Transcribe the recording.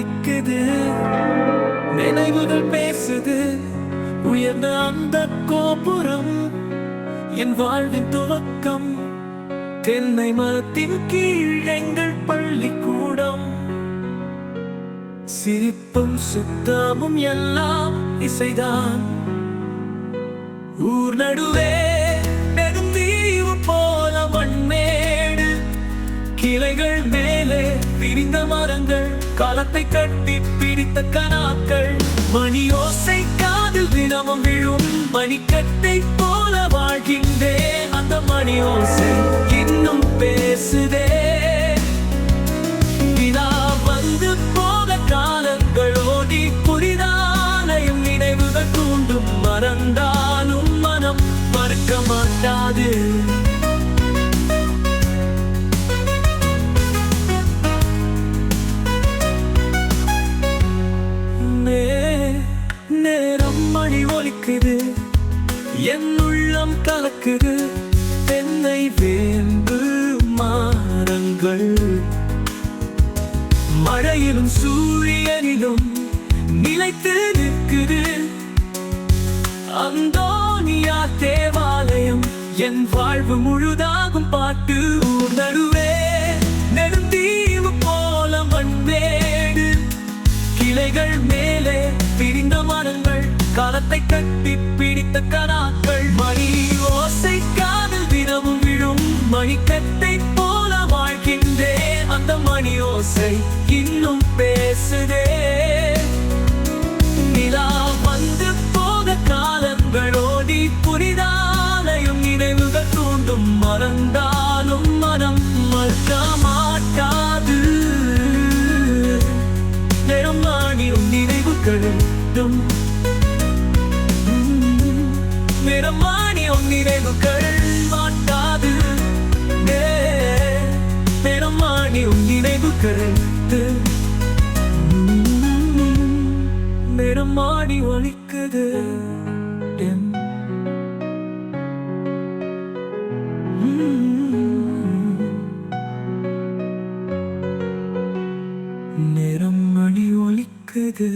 ஒலிக்குது, நினைவுகள் பேசுது. உயர்ந்த அந்த கோபுரம் என் வாழ்வின் துவக்கம். தென்னை மரத்தின் கீழ் எங்கள் பள்ளிக்கூடம். சிரிப்பும் சுத்தமும் எல்லாம் இசைதான். ஊர் நடுவே நெடுந்தீவு போல மண்மேடு, கிளைகள் மேலே விரிந்த மரங்கள், காலத்தை கட்டி பிடித்த கனாக்கள். மணியோசை காதில் தினமும் விழும், மணிக்கட்டை போல வாழ்கின்றேன். அந்த மணியோசை இன்னும் பேசுதே. வினா வந்து போக காலங்களோடி புரிதானையும் நினைவுகள் தூண்டும். மறந்தாலும் மனம் மறுக்க மாட்டாது. நேரம் மணி ஒலிக்குது, என் உள்ளம் கலக்குது. தென்னை வேம்பு மரங்கள் மழையிலும் சூரியனிலும் நிலைத்து நிற்குது. அந்தோனியா தேவாலயம் என் வாழ்வு முழுதாகும் பாட்டு. ஊர் நடுவே நெடுந்தீவு போல மண்மேடு, கிளைகள் மேலே பிரிந்த மரங்கள், காலத்தை கட்டி பிடித்த கனாக்கள். மணி ஓசை காதில் தினமும் விழும், மணிக்கட்டை போல வாழ்கின்றேன். அந்த மணி ஓசை இன்னும் பேசுதே. நிலா வந்து போக காலங்களோடி புரிதாலையும் நினைவுகள் தூண்டும். மறந்தாலும் மனம் மறுக்க மாட்டாது. நேரம் மாணியும் நினைவுகளும், நேரம் மாணியும் நினைவுகள் மாட்டாது. நேரம் மாணியும் நினைவுகள், நேரம் மாடி ஒலிக்குது. நேரம் மணி ஒலிக்குது.